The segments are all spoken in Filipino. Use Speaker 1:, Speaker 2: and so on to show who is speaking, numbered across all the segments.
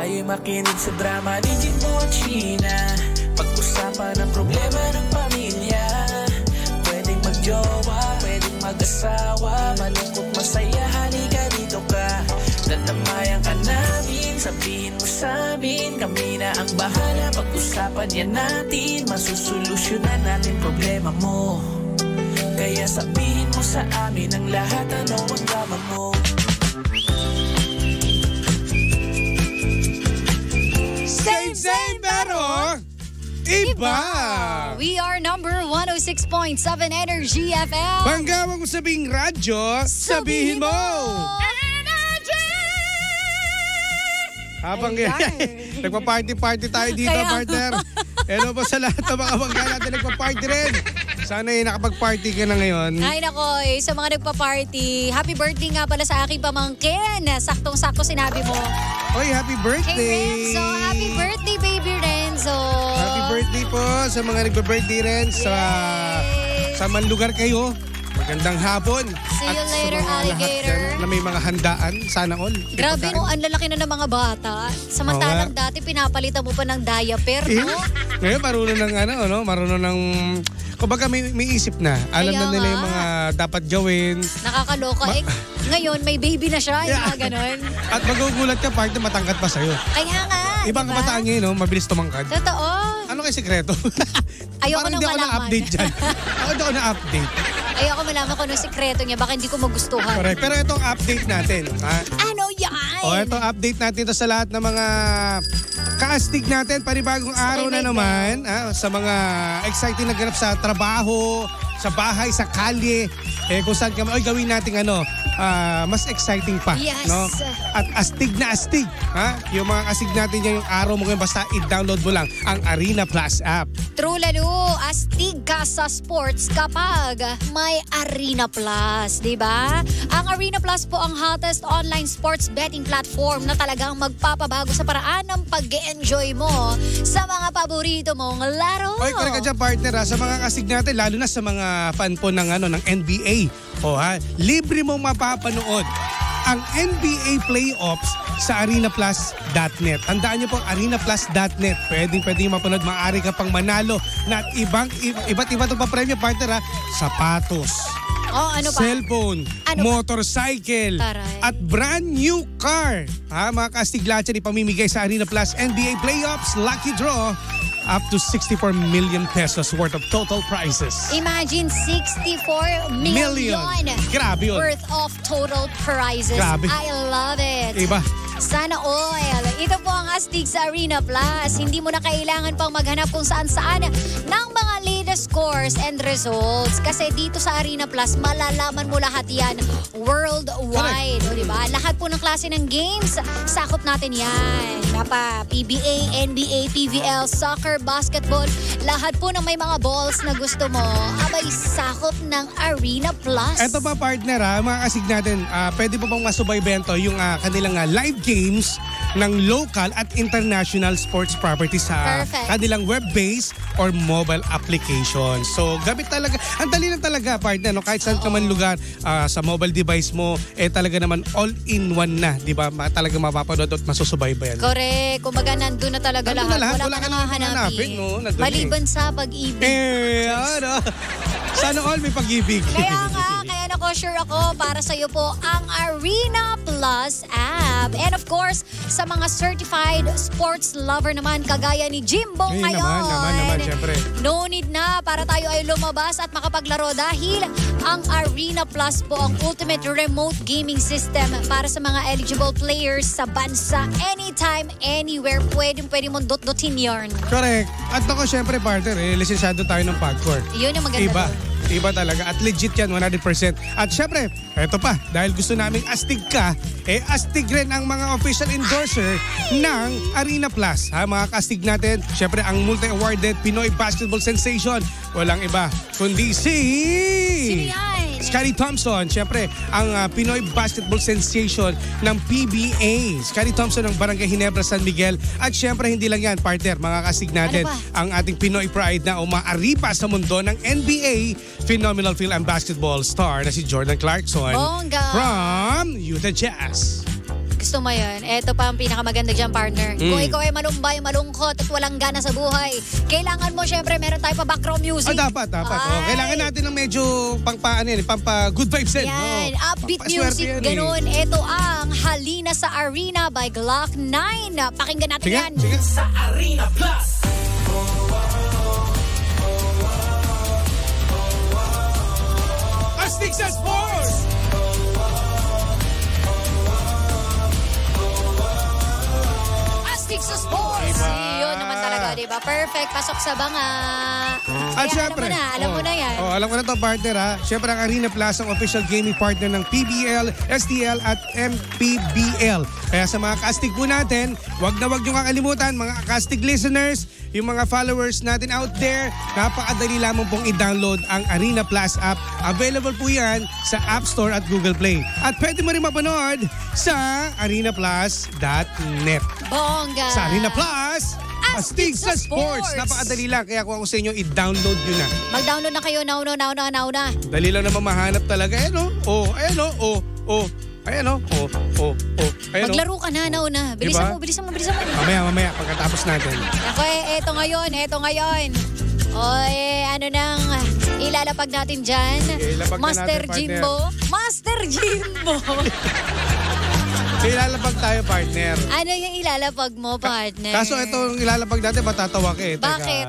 Speaker 1: Tayo'y makinig sa drama ni Jimbo at Sheena. Pag-usapan ang problema ng pamilya. Pwedeng magjowa, pwedeng mag-asawa. Malungkot, masaya, halika dito ka. Tatamayan ka namin, sabihin mo sa amin. Kami na ang bahala, pag-usapan yan natin. Masusolusyonan natin problema mo. Kaya sabihin mo sa amin ang lahat, ano ang drama mo.
Speaker 2: Same pero iba.
Speaker 3: We are number 106.7 Energy FM.
Speaker 2: Bangga mo sabing radyo, sabihin mo.
Speaker 3: Energy!
Speaker 2: Habang nagpa-party tayo dito,
Speaker 3: Kaya
Speaker 2: partner. Hello po sa lahat ng mga bangga natin nagpa-party rin. Sana nakapag-party ka na ngayon.
Speaker 3: Ay nako, sa mga nagpa-party, happy birthday nga pala sa aking pamangkin. Saktong-sakto sinabi mo.
Speaker 2: Oy, happy birthday!
Speaker 3: Hey Renzo, happy birthday baby Renzo.
Speaker 2: Happy birthday po sa mga nagpa-birthday rin sa man lugar kayo. Magandang hapon.
Speaker 3: See you later,
Speaker 2: sa mga
Speaker 3: alligator.
Speaker 2: lahat na may mga handaan, sana all.
Speaker 3: Grabe mo, ang lalaki na ng mga bata. Samantalang dati pinapalitan mo pa ng diaper, no?
Speaker 2: Ngayon marunong ng kumbaga may isip na. Alam na nila yung mga dapat gawin.
Speaker 3: Nakakaloka. Ngayon may baby na siya, yung mga ganon.
Speaker 2: At magugulat ka, partner, matangkat pa sa'yo.
Speaker 3: Kaya nga,
Speaker 2: Ibang
Speaker 3: diba?
Speaker 2: kabataan ngayon, mabilis tumangkad.
Speaker 3: Totoo.
Speaker 2: Ano kay sekreto?
Speaker 3: Ayoko nang
Speaker 2: hindi ako
Speaker 3: malaman.
Speaker 2: na-update dyan. Hindi ako na-update.
Speaker 3: Ayoko malaman kung anong sekreto niya, baka hindi ko magustuhan.
Speaker 2: Correct. Pero itong update natin. Ha?
Speaker 3: Ano yan?
Speaker 2: Ito update natin to sa lahat ng mga kaastig natin. Panibagong araw na naman. Sa mga exciting na ganap sa trabaho, sa bahay, sa kalye. Kung saan ka gawin natin mas exciting pa.
Speaker 3: Yes.
Speaker 2: No? At astig na astig. Yung mga astig natin yung araw mo ngayon, basta i-download mo lang ang Arena Plus app.
Speaker 3: True lalo, astig ka sa sports kapag may Arena Plus, di ba? Ang Arena Plus po ang hottest online sports betting platform na talagang magpapabago sa paraan ng pag-enjoy mo sa mga paborito mong laro.
Speaker 2: Oy, correct ka dyan, partner. Sa mga kasig natin, lalo na sa mga fan po ng NBA. Libre mong mapapanood ang NBA playoffs sa arenaplus.net. Tandaan niyo po, arenaplus.net. Pwedeng mapanood, maaari ka pang manalo na iba't iba itong papremyo, partner. Sapatos,
Speaker 3: ano pa?
Speaker 2: cellphone, motorcycle,
Speaker 3: Taray.
Speaker 2: at brand new car. Mga kastig lahat yan ipamimigay sa Arena Plus NBA playoffs lucky draw. Up to 64 million pesos worth of total prizes.
Speaker 3: Imagine 64 million
Speaker 2: Grabe yun.
Speaker 3: worth of total prizes.
Speaker 2: Grabe.
Speaker 3: I love it.
Speaker 2: Iba.
Speaker 3: Sana all. Ito po ang astig sa Arena Plus. Hindi mo na kailangan pang maghanap kung saan-saan ng mga latest scores and results. Kasi dito sa Arena Plus, malalaman mo lahat yan worldwide. O, diba? Lahat po ng klase ng games, sakop natin yan. PBA, NBA, PVL, soccer, basketball. Lahat po ng may mga balls na gusto mo, abay sakop ng Arena Plus.
Speaker 2: Ito pa, partner, mga kasig natin, pwede po bang masubaybayan to yung kanilang live games ng local at international sports properties sa kanilang web-based or mobile application. So, gamit talaga. Ang dali lang talaga, partner. No? Kahit saan ka man lugar, sa mobile device mo, talaga naman all-in-one na. Di ba? Talaga mapapanood at masusubaybayan.
Speaker 3: Correct. Kumbaga, nandun na talaga lahat. Wala ka nang hahanapin.
Speaker 2: No?
Speaker 3: Maliban sa pag-ibig.
Speaker 2: Sana all may pag-ibig.
Speaker 3: Kaya sure ako para sa iyo po ang Arena Plus app. And of course, sa mga certified sports lover naman kagaya ni Jimbo ngayon.
Speaker 2: Naman, syempre.
Speaker 3: No need na para tayo ay lumabas at makapaglaro dahil ang Arena Plus po ang ultimate remote gaming system para sa mga eligible players sa bansa. Anytime, anywhere, pwede mong dot-dotin yarn.
Speaker 2: Correct. At ako syempre, partner, lisensyado tayo ng Pagcor.
Speaker 3: Yun yung maganda.
Speaker 2: Iba talaga. At legit yan, 100%. At syempre, eto pa, dahil gusto naming astig ka, astig rin ang mga official endorser ng Arena Plus. Mga kastig natin, syempre ang multi-awarded Pinoy basketball sensation. Walang iba, kundi
Speaker 3: Sino yan?
Speaker 2: Scottie Thompson, syempre, ang Pinoy basketball sensation ng PBA. Scottie Thompson ng Barangay Ginebra, San Miguel. At syempre, hindi lang yan, partner, mga kasig natin, ang ating Pinoy pride na umaaripa sa mundo ng NBA, phenomenal field and basketball star na si Jordan Clarkson.
Speaker 3: Bongga.
Speaker 2: From Utah Jazz.
Speaker 3: Gusto mo yun? Ito pa ang pinakamaganda dyan, partner. Kung ikaw ay malumbay, malungkot at walang gana sa buhay, kailangan mo syempre meron tayo pa background music.
Speaker 2: Dapat. Kailangan natin ng medyo pampa good vibes din.
Speaker 3: Yan, upbeat music, ganun. Ito ang Halina sa Arena by Glock 9. Pakinggan natin yan.
Speaker 2: Sige.
Speaker 1: Sa Arena Plus.
Speaker 2: Astig sa Sports!
Speaker 3: Astig sa Sports! Yun naman talaga, diba? Perfect. Pasok sa banga.
Speaker 2: At
Speaker 3: Kaya
Speaker 2: syempre,
Speaker 3: alam mo na yan.
Speaker 2: alam ko na to, partner, ha. Syempre, ang Arena Plus ang official gaming partner ng PBL, STL at MPBL. Kaya sa mga kastig po natin, wag na wag nyo kakalimutan, mga kastig listeners, yung mga followers natin out there, napakadali lamang pong i-download ang Arena Plus app. Available po yan sa App Store at Google Play. At pwede mo rin mapanood sa arenaplus.net.
Speaker 3: Bongga!
Speaker 2: Sa Arena Plus, Astig sa Sports. Napakadali lang. Kaya kung ako sa inyo, i-download nyo na.
Speaker 3: Mag-download na kayo. Nauna.
Speaker 2: Dali lang naman mahanap talaga. Ayan o. Ayan o. Ayan o.
Speaker 3: Maglaro ka na, nauna. Bilisan
Speaker 2: Diba?
Speaker 3: mo.
Speaker 2: Mamaya, pagkatapos natin.
Speaker 3: Ako eto ngayon. Ano nang ilalapag natin dyan?
Speaker 2: Ilalapag na
Speaker 3: Master
Speaker 2: natin,
Speaker 3: Jimbo. Master Jimbo.
Speaker 2: Ilalapag tayo, partner.
Speaker 3: Ano yung ilalapag mo, partner?
Speaker 2: Kaso itong ilalapag natin, matatawa ka eh.
Speaker 3: Bakit?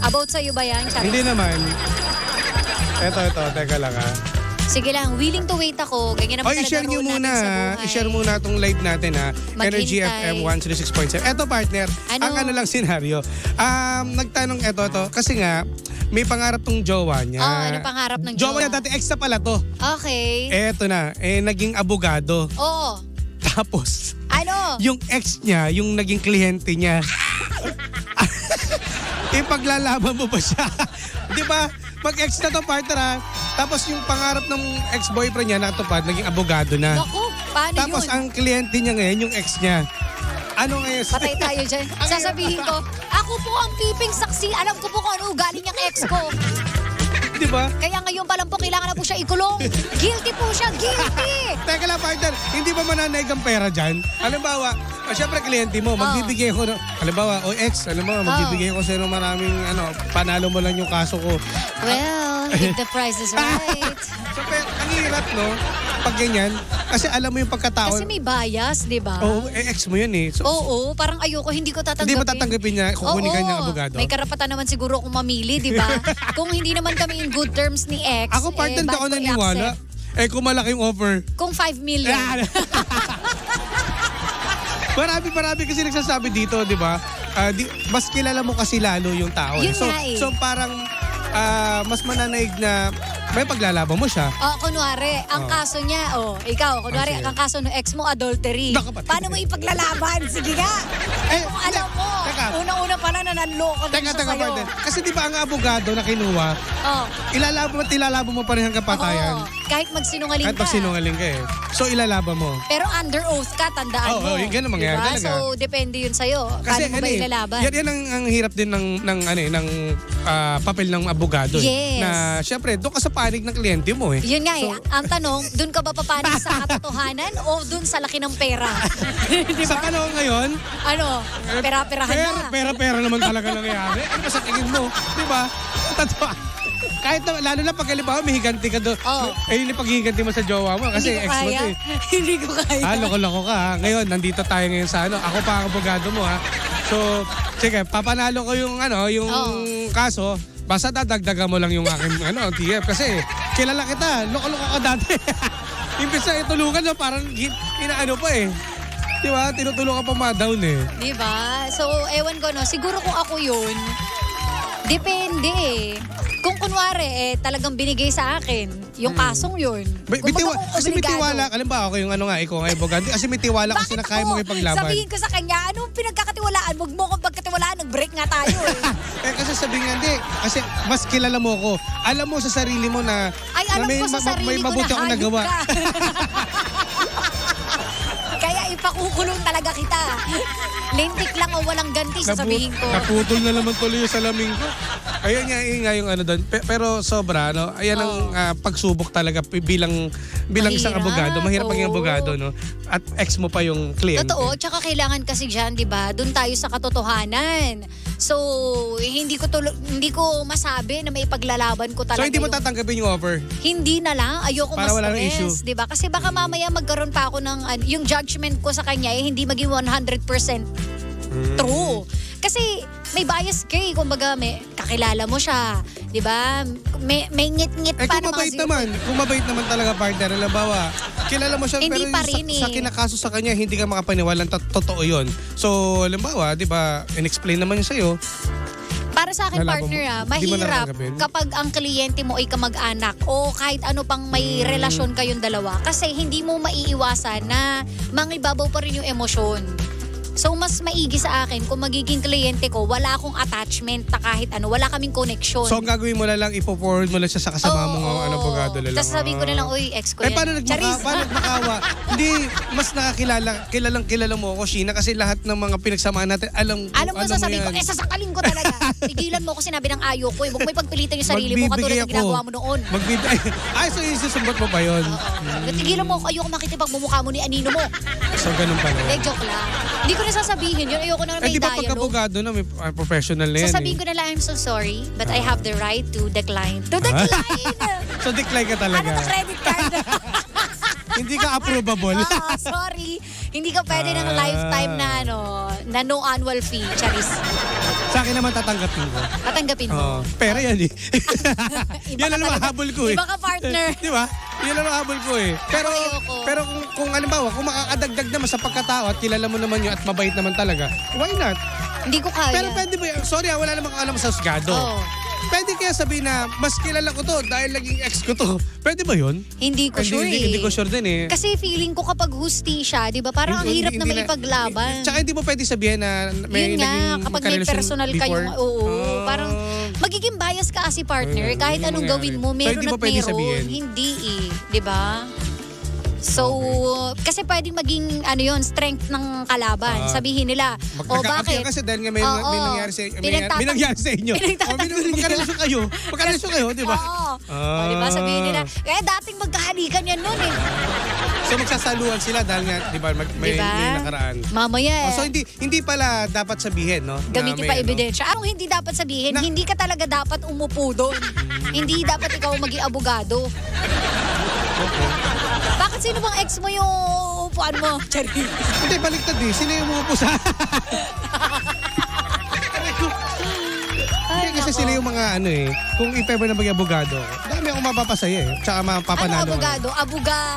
Speaker 3: About sa'yo ba yan?
Speaker 2: Hindi naman. Ito. Teka lang ha.
Speaker 3: Sige lang, willing to wait ako. Ganyan naman talaga
Speaker 2: i-share nyo
Speaker 3: roon
Speaker 2: muna.
Speaker 3: natin sa buhay.
Speaker 2: I-share muna itong live natin ha. Energy
Speaker 3: Maghintay.
Speaker 2: FM 136.7. Eto, partner.
Speaker 3: Ano?
Speaker 2: Ang lang senaryo. Nagtanong ito. Kasi nga, may pangarap tong jowa niya.
Speaker 3: Ano pangarap ng jowa?
Speaker 2: Jowa niya dati, ex na pala to.
Speaker 3: Okay.
Speaker 2: Eto na, naging abogado.
Speaker 3: Oo.
Speaker 2: Tapos,
Speaker 3: Ano?
Speaker 2: yung ex niya, yung naging kliyente niya, ipaglalaban mo ba siya? Di ba? Mag-ex na to, partner ha. Tapos yung pangarap ng ex-boyfriend niya natupad, naging abogado na.
Speaker 3: Naku, paano
Speaker 2: Tapos
Speaker 3: yun?
Speaker 2: ang kliyente niya ngayon, yung ex niya. Ano ngayon?
Speaker 3: Patay tayo dyan. Sasabihin ko, ako po ang piping saksi. Alam ko po kung ano ugali niyang ex ko.
Speaker 2: Di ba?
Speaker 3: Kaya ngayon pa lang po, kailangan na po siya ikulong. Guilty po siya, guilty!
Speaker 2: Teka lang, partner. Hindi ba mananaig ang pera dyan? Halimbawa, syempre kliyente mo, magbibigay ko, halimbawa, ex, magbibigay ko sa'yo ng maraming, panalo mo lang yung kaso ko.
Speaker 3: Well, if the price is right.
Speaker 2: So, ang hirap, no? Pag ganyan, kasi alam mo yung pagkatao.
Speaker 3: Kasi may bias, di ba?
Speaker 2: Oo, ex mo yun eh. So,
Speaker 3: Oo, parang ayoko, hindi ko tatanggapin.
Speaker 2: hindi mo tatanggapin niya, kukunin ka niyang abogado.
Speaker 3: May karapatan naman siguro akong mamili, di ba? Kung hindi naman kami in good terms ni ex,
Speaker 2: Ako, partner, hindi ako
Speaker 3: bakit ko
Speaker 2: naniwala.
Speaker 3: i-accept?
Speaker 2: Kung malaking offer.
Speaker 3: Kung 5 million.
Speaker 2: Marami kasi nagsasabi dito, di ba? Mas kilala mo kasi lalo yung tao.
Speaker 3: Yun nga eh.
Speaker 2: So parang mas mananaig na may paglalaban mo siya.
Speaker 3: Kunwari, ang kaso niya, ikaw, kunwari,
Speaker 2: sige.
Speaker 3: ang kaso ng ex mo, adultery.
Speaker 2: Nakapatid.
Speaker 3: Paano mo ipaglalaban? Sige nga. Kung alam mo, unang-una pala na nanloko na siya sa'yo.
Speaker 2: Partner. Kasi di ba ang abogado na kinuha, ilalaban mo pa rin hanggang patayan.
Speaker 3: Kahit magsinungaling
Speaker 2: Kahit
Speaker 3: ka.
Speaker 2: magsinungaling ka eh. So ilalaban mo.
Speaker 3: Pero under oath ka, tandaan mo.
Speaker 2: Yung ganun mangyayari talaga.
Speaker 3: So, depende yun sa'yo. Paano mo ba ilalaban?
Speaker 2: Yan ang hirap din ng papel ng abogado.
Speaker 3: Yes.
Speaker 2: Na syempre, doon ka sa panig ng kliyente mo eh.
Speaker 3: Yun nga ang tanong, dun ka ba papanig sa katotohanan o dun sa laki ng pera?
Speaker 2: Sa panahon ngayon,
Speaker 3: Pera-perahan na.
Speaker 2: pera naman talaga nangyayari. Ano ba sa tingin mo? Di ba? Totoo. Kahit na, lalo na pag halimbawa may higanti ka doon. Yun yung paghihiganti mo sa jowa mo. Kasi ex mo to eh.
Speaker 3: Hindi ko kaya.
Speaker 2: Loko-loko ka ha. Ngayon, nandito tayo ngayon sa Ako pa ang abogado mo ha. So, sige, papanalo ko yung kaso. Basta dadagdagan mo lang yung aking TF. Kasi kilala kita. Loko-loko ka dati. Imbes na itulungan mo, parang inaano pa eh. Di ba? Tinutulungan pa ma-down eh.
Speaker 3: Di ba? So, ewan ko siguro kung ako yun, depende eh. Kung kunwari, talagang binigay sa akin yung kasong yun.
Speaker 2: Kasi may tiwala, alam ba ako yung ikaw nga abogado. Kasi may tiwala kasi na kaya mong ipaglaban.
Speaker 3: Sabihin ko sa kanya, anong pinagkakatiwalaan? Huwag mo kong pagkatiwalaan, nag-break nga tayo eh.
Speaker 2: Kasi sabihin nga, hindi. Kasi mas kilala mo ko. Alam mo sa sarili mo na,
Speaker 3: alam ko sa sarili
Speaker 2: may
Speaker 3: ko
Speaker 2: mabuti
Speaker 3: na
Speaker 2: akong nagawa.
Speaker 3: Kaya Pakukulong talaga kita. Lintik lang o walang ganti, sasabihin ko.
Speaker 2: Naputol na naman tuloy yung salamin ko. Ayun nga yung ano doon. Pero sobra, no? Ayan ang pagsubok talaga bilang isang abogado. Mahirap maging abogado, no? At ex mo pa yung kliyente.
Speaker 3: Totoo, tsaka kailangan kasi dyan, di ba? Doon tayo sa katotohanan. So, hindi ko masabi na may paglalaban ko talaga.
Speaker 2: So, hindi mo tatanggapin yung offer?
Speaker 3: Hindi na lang. Ayoko
Speaker 2: para wala ng issue.
Speaker 3: Di ba? Kasi baka mamaya magkaroon pa ako ng, yung judgment ko sa kanya, hindi maging 100% true. Kasi may bias ka eh. Kumbaga, kakilala mo siya. Di ba? May ngit-ngit pa
Speaker 2: kung mabait naman. Kung mabait naman talaga, partner. Halimbawa, kilala mo siya,
Speaker 3: hindi
Speaker 2: pero
Speaker 3: pa rin
Speaker 2: sa kinakaso sa kanya, hindi ka makapaniwalang totoo yun. So, halimbawa, di ba, in-explain naman niya sa'yo.
Speaker 3: Para sa akin, partner, mahirap kapag ang kliyente mo ay kamag-anak o kahit ano pang may relasyon kayong dalawa. Kasi hindi mo maiiwasan na mangibabaw pa rin yung emosyon. So, mas maigi sa akin kung magiging kliyente ko, wala akong attachment na kahit ano, wala kaming connection.
Speaker 2: So, ang gagawin mo na lang, ipo-forward mo lang siya sa kasama mong abogado na lang.
Speaker 3: Tapos sabihin ko na lang, uy, ex ko yan.
Speaker 2: Paano nagmakawa? Hindi, mas kilalang mo ako, Sheena, kasi lahat ng mga pinagsamaan natin, alam
Speaker 3: mo, sasabihin ko, sasakalin ko talaga. Tigilan mo ko sinabi ng ayaw ko. Huwag mo ipagpilitan yung sarili mo katulad ng ginagawa mo noon.
Speaker 2: So isusumbot mo pa yun?
Speaker 3: Tigilan mo ako, ayoko makita pagmumukha mo ni anino mo.
Speaker 2: So, ganun pala.
Speaker 3: Joke lang. Hindi ko na sasabihin yun. Ayoko na may
Speaker 2: diba
Speaker 3: dialogue.
Speaker 2: pagkabogado na, may professional na yan.
Speaker 3: Sasabihin ko na lang, I'm so sorry, but I have the right to decline. To decline!
Speaker 2: So, decline ka talaga?
Speaker 3: Ano to, credit card?
Speaker 2: Hindi ka approvable.
Speaker 3: Sorry. Hindi ka pwede ng lifetime na no annual fee. Charis.
Speaker 2: Sa akin naman tatanggapin ko.
Speaker 3: Tatanggapin mo?
Speaker 2: Pera yan eh. Yan ang habol ko eh.
Speaker 3: Iba ka partner.
Speaker 2: Di ba? Yan ang habol ko eh. Pero kung halimbawa, kung makakadagdag naman sa pagkatao at kilala mo naman yun at mabait naman talaga, why not?
Speaker 3: Hindi ko kaya.
Speaker 2: Pero pwede ba, sorry wala namang alam sa husgado. Pwede kaya sabihin na mas kilala ko to dahil naging ex ko to. Pwede ba yun?
Speaker 3: Hindi ko sure
Speaker 2: Hindi ko sure din eh.
Speaker 3: Kasi feeling ko kapag hustisya, di ba? Parang ang hirap na maipaglaban.
Speaker 2: Tsaka hindi mo pwede sabihin na may
Speaker 3: yun nga, kapag may personal kayong, parang magiging bias ka kasi partner. Kahit anong gawin mo, meron at meron. Hindi eh. Di ba? So, kasi pwedeng maging strength ng kalaban. Sabihin nila, bakit?
Speaker 2: Kasi dahil nga may nangyari sa inyo. Magkarelasyon kayo, di ba?
Speaker 3: Di ba? Sabihin nila, dating magkahalikan yan nun eh.
Speaker 2: So, magsasaluhan sila dahil nga, di ba, may nakaraan.
Speaker 3: Mamaya.
Speaker 2: So, hindi pala dapat sabihin, no?
Speaker 3: Gamitin pa ebidensya. Anong hindi dapat sabihin? Hindi ka talaga dapat umupo doon. Hindi dapat ikaw maging abogado. Bakit sino bang ex mo yung upuan mo?
Speaker 2: Hindi, baliktad eh. Sino yung umupo sa... Hindi kasi sila yung mga kung if-ever na maging abogado, dami akong mapapasaya eh. Tsaka mapapanalo.
Speaker 3: Ano abogado?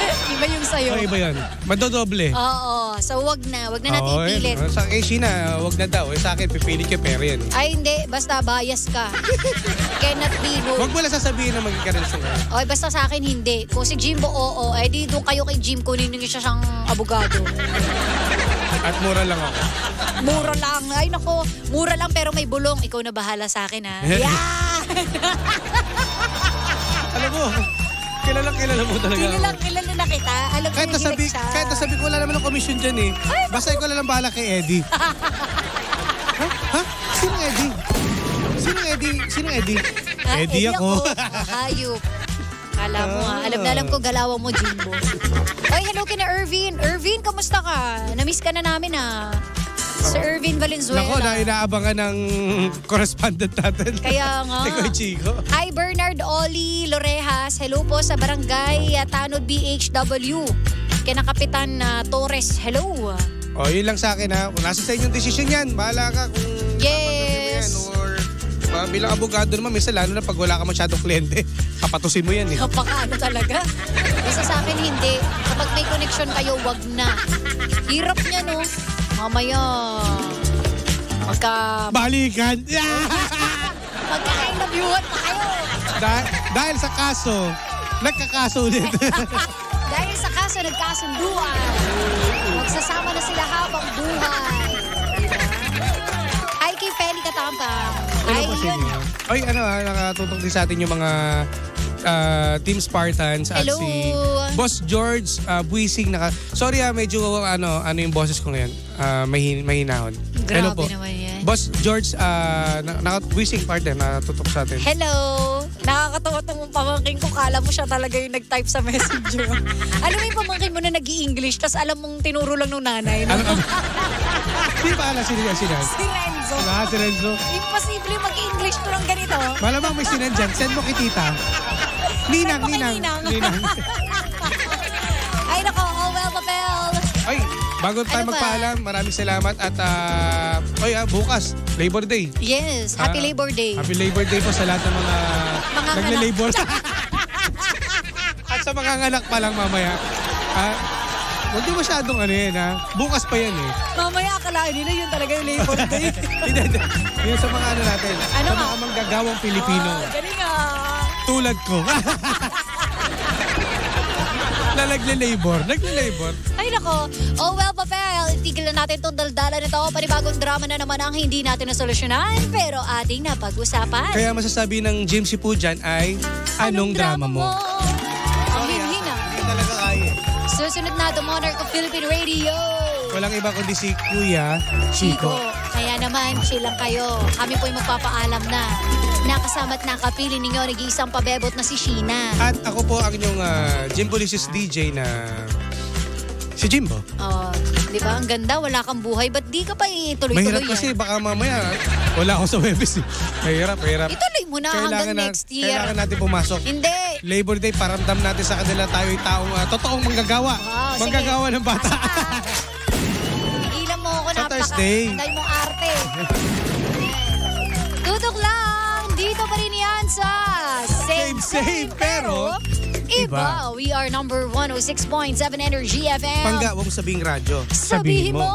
Speaker 3: Iba yung sa'yo.
Speaker 2: Iba yan. Madodoble.
Speaker 3: Oo. So, wag na natin ipilit.
Speaker 2: Sa Sheena, wag na daw. Sa akin, pipilit ka pera yan.
Speaker 3: Ay, hindi. Basta bias ka. Cannot be no.
Speaker 2: Wag mo lang sasabihin na maging karelasyon ka.
Speaker 3: Okay, basta sa akin, hindi. Kung si Jimbo, di doon kayo kay Jim, kunin nyo siya siyang abogado.
Speaker 2: At mura lang ako.
Speaker 3: Mura lang. Ay, nako. Mura lang pero may bulong. Ikaw na bahala sa akin, ha? Yeah!
Speaker 2: Alam mo, kilala mo talaga.
Speaker 3: Kilala na kita. Alam
Speaker 2: kahit nasabi ko, wala naman ng komisyon dyan eh. Basta ikaw lang bahala kay Eddie. Ha? Sinong Eddie? Eddie ako.
Speaker 3: Hayop. Kala mo alam ko galawan mo, Jimbo. Ay, hello kina Irvin. Irvin, kamusta ka? Namiss ka na namin Sir Irvin Valenzuela.
Speaker 2: Nako, inaabangan ng correspondent natin.
Speaker 3: Kaya nga.
Speaker 2: Ikaw, Chico.
Speaker 3: Hi, Bernard Oli Lorejas. Hello po sa barangay Tanod BHW. Kina Kapitan Torres. Hello.
Speaker 2: Yun lang sa akin Kung nasa sa inyong desisyon yan, bahala ka kung...
Speaker 3: Yes.
Speaker 2: Or bilang abogado naman, minsan lalo na pag wala ka masyadong kliyente, kapatusin mo yan eh.
Speaker 3: Kapakaano talaga. Basta sa akin hindi. Kapag may connection kayo, wag na. Hirap niya, no? Mamaya,
Speaker 2: balikan!
Speaker 3: Magka-I love you-an pa kayo.
Speaker 2: Dahil sa kaso, nagkakaso ulit.
Speaker 3: Dahil sa kaso, nagkasunduan. Magsasama na sila habang buhay. Hi kay Feli Katampang. Ay, yun.
Speaker 2: Nakatutok din sa atin yung mga Team Spartans at
Speaker 3: Hello.
Speaker 2: si Boss George Buising. Sorry medyo ano yung boses ko ngayon. Mahinahon. Hello
Speaker 3: Grabe
Speaker 2: po.
Speaker 3: naman yan.
Speaker 2: Boss George, Buising partner, natutok sa atin.
Speaker 3: Hello! Nakakatawa itong pamangkin ko. Kala mo siya talaga yung nag-type sa messenger. Alam mo yung pamangkin mo na nag-i-English tapos alam mong tinuro lang nung nanay. No?
Speaker 2: Hindi pa alam sino.
Speaker 3: Si Renzo.
Speaker 2: Si Renzo.
Speaker 3: Imposible mag-English to ng ganito.
Speaker 2: Malamang may sinandyan. Send mo kay tita. Ninang.
Speaker 3: Ay nako, all well, papel.
Speaker 2: Ay, bago tayo
Speaker 3: Ano ba?
Speaker 2: magpaalam, maraming salamat at bukas, Labor Day.
Speaker 3: Yes, Happy Labor Day.
Speaker 2: Happy Labor Day po sa lahat ng mga nagle-labor. At sa mga nganak pa lang mamaya. Huwag di masyadong bukas pa yan eh.
Speaker 3: Mamaya akalain nila yun talaga yung Labor Day.
Speaker 2: Hindi. Yun sa mga natin.
Speaker 3: Ano
Speaker 2: sa
Speaker 3: nga?
Speaker 2: mga manggagawang Pilipino.
Speaker 3: Galing nga.
Speaker 2: Tulad ko. Na nagle-labor.
Speaker 3: Ay nako, oh well, papel. Tigil na natin itong daldala nito. Panibagong drama na naman ang hindi natin nasolusyonan, pero ating napag-usapan.
Speaker 2: Kaya masasabi ng James po dyan ay, anong drama mo?
Speaker 3: Ang hinhina.
Speaker 2: Hindi talaga kaya.
Speaker 3: Susunod na The Monarch of Philippine Radio.
Speaker 2: Walang iba kundi si Kuya Chico.
Speaker 3: Kaya naman, chill lang kayo. Kami po'y magpapaalam na. Nakasama at nakapili ninyo nag-iisang pabebot na si Sheena.
Speaker 2: At ako po ang inyong Jimbolicious DJ na si Jimbo.
Speaker 3: Oh, di ba? Ang ganda, wala kang buhay. Ba't di ka pa ituloy-tuloy
Speaker 2: Mahirap kasi baka mamaya wala ako sa Webes. Mahirap.
Speaker 3: Ituloy mo na hanggang next year.
Speaker 2: Kailangan natin pumasok.
Speaker 3: Hindi.
Speaker 2: Labor Day, paramdam natin sa kanila tayo yung taong totoong manggagawa.
Speaker 3: Wow,
Speaker 2: manggagawa
Speaker 3: sige.
Speaker 2: ng bata.
Speaker 3: Ilan mo ako
Speaker 2: Sa Thursday.
Speaker 3: Dahil mong arte. Tutok lang. Dito pa rin yan sa
Speaker 2: Same, pero
Speaker 3: iba. We are number 106.7 Energy FM.
Speaker 2: Pangga, huwag mo sabihing radyo.
Speaker 3: Sabihin mo.